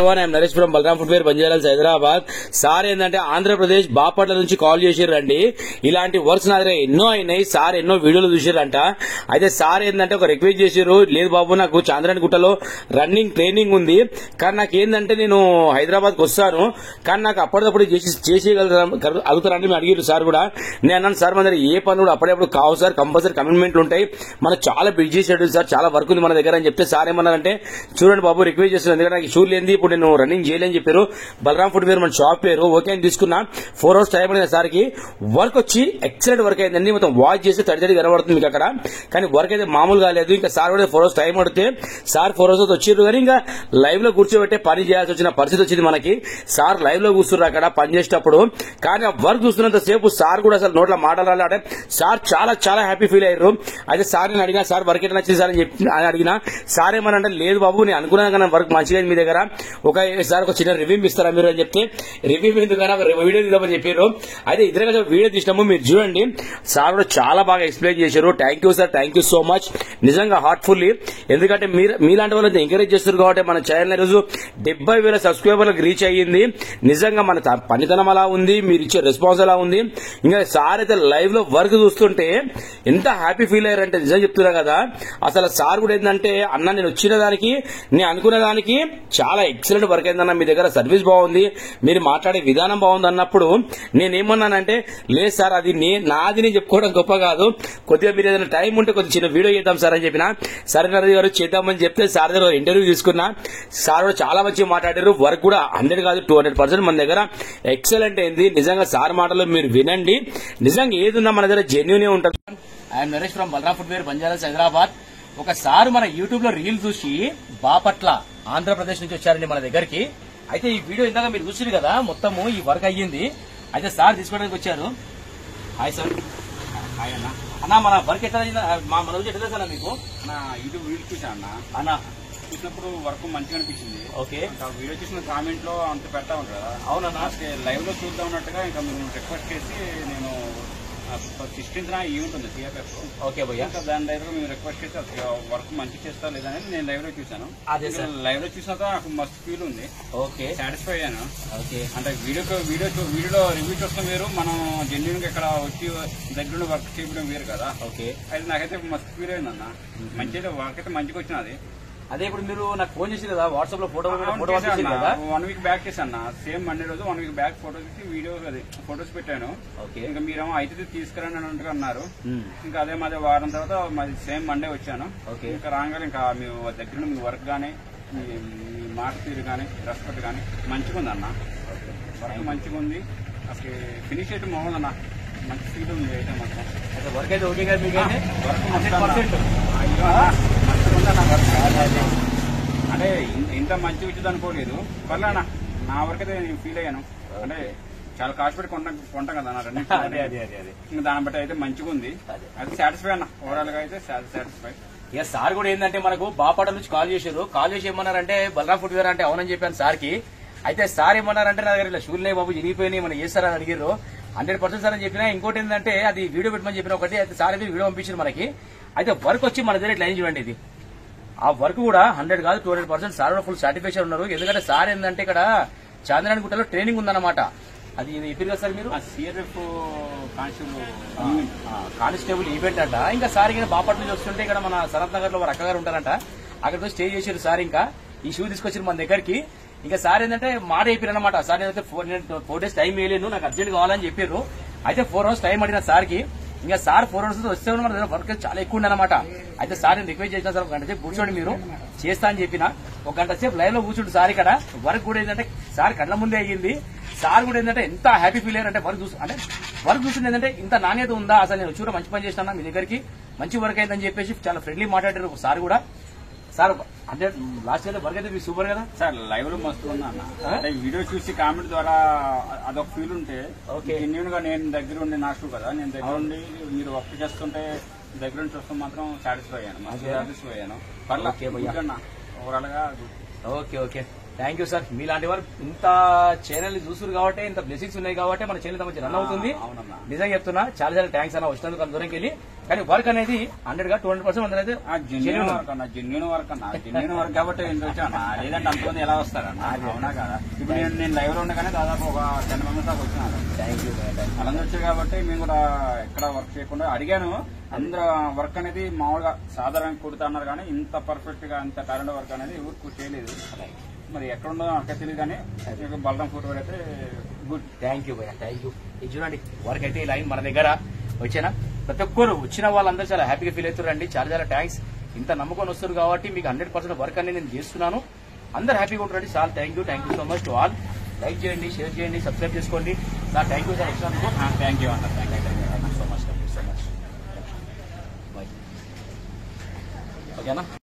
I'm Naresh from Balaram footwear Banjara Hills Hyderabad. Sir ఏంటంటే ఆంధ్రప్రదేశ్ బాపట్ల నుంచి call చేసిర్రండి. ఇలాంటి వర్క్స్ నా దగ్గర ఎన్నో అయినాయి. సార్ ఎన్నో వీడియోలు చూసిర్రంట. అయితే సార్ ఏంటంటే ఒక రిక్వెస్ట్ చేసిర్రు, లేదు బాబు నాకు చాంద్రాయణ గుట్టలో రన్నింగ్ ట్రైనింగ్ ఉంది, కానీ నాకు ఏంటంటే నేను హైదరాబాద్ కు వస్తాను, కానీ నాకు అప్పటికప్పుడు అడుగుతారని మేము అడిగారు. సార్ కూడా నేను అన్నాను, సార్ మన దగ్గర ఏ పనులు కూడా అప్పుడప్పుడు కావు సార్, కంపల్సరీ కమిట్మెంట్లు ఉంటాయి, మనకు చాలా బిజీ షెడ్యూల్ సార్, చాలా వర్క్ ఉంది మన దగ్గర అని చెప్తే సార్ ఏమన్నారంటే, చూడండి బాబు రిక్వెస్ట్ చేస్తున్నాను, ఎందుకంటే నాకు షూర్ లేని ఇప్పుడు నేను రన్నింగ్ చేయలేని చెప్పారు. బలరాం ఫుట్వేర్ మన షాప్ పేరు. ఓకే అని తీసుకున్నా. 4 hours టైం అయింది సార్ కి. వర్క్ వచ్చి ఎక్సలెంట్ వర్క్ అయిందండి. మొత్తం వాచ్ చేసి తడి కనబడుతుంది మీకు అక్కడ, కానీ వర్క్ అయితే మామూలుగా లేదు. ఇంకా సార్ కూడా 4 hours టైం పడితే సార్ 4 hours వచ్చిర్రు, కానీ ఇంకా లైవ్ లో కూర్చోబెట్టే పని చేయాల్సి వచ్చిన పరిస్థితి వచ్చింది మనకి. సార్ లైవ్ లో కూర్చున్నారు అక్కడ పని చేసేటప్పుడు, కానీ ఆ వర్క్ చూస్తున్నంత సేపు సార్ కూడా అసలు నోట్ల మాటలు రాలే. సార్ చాలా చాలా హ్యాపీ ఫీల్ అయ్యారు. అయితే సార్ నేను అడిగినా, సార్ వర్క్ ఎట్లా నచ్చింది సార్ అని చెప్పి అడిగినా, సార్ ఏమనంటే, లేదు బాబు నేను అనుకున్నాను కానీ వర్క్ మంచిగా మీ దగ్గర, సార్ ఒక చిన్న రివ్యూ ఇస్తారా మీరు అని చెప్తే, రివ్యూ ఎందుకన్నా వీడియో తీద్దామని చెప్పారు. అయితే ఇద్దరు వీడియో తీసినాము, మీరు చూడండి. సార్ కూడా చాలా బాగా ఎక్స్ప్లెయిన్ చేశారు. Thank you sir, thank you so much, నిజంగా హార్ట్ఫుల్లీ. ఎందుకంటే మీలాంటి వాళ్ళని ఎంకరేజ్ చేస్తారు కాబట్టి మన ఛానల్ రోజు 70,000 సబ్స్క్రైబర్లకు రీచ్ అయ్యింది. నిజంగా మన పనితనం అలా ఉంది, మీరు ఇచ్చే రెస్పాన్స్ అలా ఉంది. ఇంకా సార్ అయితే లైవ్ లో వర్క్ చూస్తుంటే ఎంత హ్యాపీ ఫీల్ అయ్యారంటే నిజంగా చెప్తున్నా కదా. అసలు సార్ కూడా ఏంటంటే, అన్న నేను వచ్చిన దానికి నేను అనుకున్న దానికి చాలా ఎక్సలెంట్ వర్క్ అయిందన్న, మీ దగ్గర సర్వీస్ బాగుంది, మీరు మాట్లాడే విధానం బాగుంది అన్నప్పుడు నేనేమన్నానంటే, లేదు సార్ అది నాది నేను చెప్పుకోవడం గొప్ప కాదు, కొద్దిగా మీరు ఏదైనా టైం ఉంటే కొద్దిగా చిన్న వీడియో చేద్దాం సార్ అని చెప్పిన. సరే నరేష్ గారు చేద్దామని చెప్తే సార్ దగ్గర ఇంటర్వ్యూ తీసుకున్నా. సార్ కూడా చాలా మంచిగా మాట్లాడారు. వర్క్ కూడా 100 కాదు 200% మన దగ్గర ఎక్సలెంట్ అయింది. నిజంగా సార్ మాటలు మీరు వినండి. నిజంగా ఏది ఉన్నా మన దగ్గర జెన్యూనే ఉంటుంది. I'm Naresh from Balaram footwear Banjara Hills Hyderabad. ఒకసారి మన యూట్యూబ్ లో రీల్ చూసి బాపట్ల ఆంధ్రప్రదేశ్ నుంచి వచ్చారండి మన దగ్గరికి. అయితే ఈ వీడియో ఇందాక మీరు చూసారు కదా, మొత్తము ఈ వర్క్ అయ్యింది. అయితే సార్ తీసుకోవడానికి వచ్చారు. Hi sir. హాయ్ అన్న. అన్న మన వర్క్ ఎట్లా మన రోజు ఎట్లా సార్ మీకు? నా యూట్యూబ్ వీడియో చూసాను అన్న, చూసినప్పుడు వర్క్ మంచిగా అనిపించింది. ఓకే, వీడియో చూసిన కామెంట్ లో అంత పెడతా ఉంటారు కదా. అవునన్నా, లైవ్ లో చూద్దాం ఉన్నట్టుగా ఇంకా మేము రిక్వెస్ట్ చేసి నేను 16th ఈవెంట్ ఉంది సిఎఫ్ఎఫ్. ఓకే భయ్యా, దాని లైవ్ లో మేము రిక్వెస్ట్ చేసి వర్క్ మంచి చేస్తా లేదనేది నేను లైవ్ లో చూసాను. అదే సార్, లైవ్ లో చూసినాక నాకు మస్తు ఫీల్ ఉంది. ఓకే, సాటిస్ఫై అయ్యాను. ఓకే, అంటే వీడియోలో రివ్యూ చూస్తాం వేరు, మనం జెన్యున్ గా ఇక్కడ వచ్చి దగ్గర వర్క్ చేయడం వేరు కదా. ఓకే, అయితే నాకైతే మస్తు ఫీల్ అయింది అన్న. మంచి అయితే వర్క్ అయితే మంచిగా వచ్చినది. అదే ఇప్పుడు మీరు నాకు ఫోన్ చేసి కదా వాట్సాప్ లో ఫోటో 1 week బ్యాక్ చేశాను. సేమ్ మండే రోజు 1 week బ్యాక్ ఫోటో తీసి వీడియో ఫోటోస్ పెట్టాను. ఇంకా మీరేమో అయితే తీసుకురండి అన్నట్టుగా అన్నారు. ఇంకా అదే మాది వారం తర్వాత మాది సేమ్ మండే వచ్చాను. ఇంకా రాగానే ఇంకా మీ దగ్గర మీ వర్క్ గానీ మీ మాట తీరు కానీ రెస్పెక్ట్ కానీ మంచిగా ఉంది అన్న. వర్క్ మంచిగా ఉంది. అసలు ఫినిష్ అయితే బాగుంది అన్న, మంచి ఫీల్ ఉంది అయితే మాత్రం. వర్క్ అయితే ఓకే కదా మీకు? వర్క్ అంటే ఇంత మంచి వచ్చింది అనుకోలేదు. పర్లేనా, నా వరకు అయితే నేను ఫీల్ అయ్యాను. అంటే చాలా కాస్ట్ పెట్టి కొంటాం కదా అన్న, ఇంకా దాన్ని బట్టి అయితే మంచిగా ఉంది. అయితే సాటిస్ఫై అన్న, ఓవరాల్ గా అయితే సాటిస్ఫై. ఇక సార్ కూడా ఏంటంటే మనకు బాపట్ల నుంచి కాల్ చేశారు. కాల్ చేసి ఏమన్నారంటే, బలరాం ఫుట్వేర్ అంటే అవునని చెప్పాను సార్ కి. అయితే సార్ ఏమన్నారంటే, నా దగ్గర ఇలా షూర్లే బాబు విరిగిపోయినాయి, మనం చేస్తారని అడిగారు. 100% సార్ అని చెప్పినా. ఇంకోటి ఏంటంటే, అది వీడియో పెట్టమని చెప్పిన ఒకటి. అయితే సార్ అయితే వీడియో పంపించారు మనకి. అయితే వర్క్ వచ్చి మన దగ్గర లైన్ చూడండి, ఇది ఆ వర్క్ కూడా 100 కాదు 200% సార్ ఫుల్ సాటిస్ఫాక్షన్ ఉన్నారు. ఎందుకంటే సార్ ఏంటంటే ఇక్కడ చాంద్రాయణ గుట్టలో ట్రైనింగ్ ఉందన్నమాట. అది చెప్పారు కదా సార్ మీరు, సిఆర్ఎఫ్ కానిస్టేబుల్ ఈవెంట్ అంట. ఇంకా సార్ ఇక్కడ బాపట్ల నుంచి వస్తుంటే ఇక్కడ మన సనత్ నగర్ లో వారు అక్కగారు ఉంటారంట, అక్కడ స్టే చేశారు సార్. ఇంకా ఈ షూ తీసుకొచ్చారు మన దగ్గరికి. ఇంకా సార్ ఏంటంటే మాట అయిపోయారు అనమాట. సార్ నేనైతే 4 days టైం వేయలేను, నాకు అర్జెంట్ కావాలని చెప్పారు. అయితే 4 hours టైం అడిగిన సార్ కి. ఇంకా సార్ 4 hours వస్తే మన దగ్గర వర్క్ చాలా ఎక్కువ ఉందన్నమాట. అయితే సార్ నేను రిక్వెస్ట్ చేసిన సార్, 1 గంట సేపు కూర్చోండి మీరు చేస్తా అని చెప్పిన. 1 గంట సేపు లైవ్ లో కూర్చుంటు సార్ ఇక్కడ. వర్క్ కూడా ఏంటంటే సార్ కళ్ళ ముందే అయ్యింది. సార్ కూడా ఏంటంటే ఎంత హ్యాపీ ఫీల్ అయ్యారంటే, వర్క్ చూస్తుంది ఏంటంటే ఇంత నాణ్యత ఉందా, అసలు నేను చూడ మంచి పని చేస్తాను మీ దగ్గరికి, మంచి వర్క్ అయిందని చెప్పేసి చాలా ఫ్రెండ్లీ మాట్లాడారు సార్ కూడా. సార్ అంటే లాస్ట్ అయితే వర్క్ అయితే సూపర్ కదా సార్, లైవ్ లో మస్తు ఉన్నా అన్న. వీడియో చూసి కామెంట్ ద్వారా అదొక ఫీల్ ఉంటే, జెన్యూన్ గా నేను దగ్గర ఉండి నాకు కదా, నేను దగ్గర ఉండి మీరు వర్క్ చేస్తుంటే దగ్గర నుంచి వస్తే మాత్రం సాటిస్ఫై అయ్యాను. పర్లేదు ఓవరాల్ గా. Okay okay, thank you sir. మీలాంటి వారు ఇంత ఛానల్ చూసారు కాబట్టి, ఇంత బ్లెస్సింగ్స్ ఉన్నాయి కాబట్టి మన ఛానల్ మంచి రన్ అవుతుంది. నిజంగా చెప్తున్నా, చాలా చాలా థ్యాంక్స్ అన్న వచ్చినందుకు దూరంకి వెళ్ళి. కానీ వర్క్ అనేది 100 గా 200% అనేది జెన్యున్ వర్క్ అన్న, జెన్యున్ వర్క్ అన్న, జెన్యున్ వర్క్ కాబట్టి ఎందుకు వచ్చాను, లేదంటే అంతమంది ఎలా వస్తారన్న? అవునా కదా? ఇప్పుడు నేను లైవ్ లో ఉండగానే దాదాపు ఒక 10 మెంబర్స్ దాకా వచ్చినాను. Thank you. అలా వచ్చాయి కాబట్టి మేము కూడా ఎక్కడ వర్క్ చేయకుండా అడిగాను. అందరూ వర్క్ అనేది మామూలుగా సాధారణంగా కుడుతా అన్నారు, కానీ ఇంత పర్ఫెక్ట్ గా ఇంత టాలెంట్ వర్క్ అనేది ఊరికి చేయలేదు. మరి ఎక్కడ ఉండదో నాకు తెలియదు, కానీ బలరాం ఫుట్వేర్ అయితే గుడ్. థ్యాంక్ యూ భయ్యా, థ్యాంక్ యూ. ఇది చూడండి వర్క్ అయితే ఇలా మన దగ్గర వచ్చానా, ప్రతి ఒక్కరు వచ్చిన వాళ్ళందరూ చాలా హ్యాపీగా ఫీల్ అవుతారండి. చాలా చాలా థ్యాంక్స్. ఇంత నమ్మకం వస్తారు కాబట్టి మీకు 100% వర్క్ అనేది నేను చేస్తున్నాను. అందరు హ్యాపీగా ఉంటారండి. చాలా thank you so much to all. Like చేయండి, షేర్ చేయండి, సబ్స్క్రైబ్ చేసుకోండి. Sir thank you sir. Thank you అన్న, thank you so much. Bye. ఓకేనా.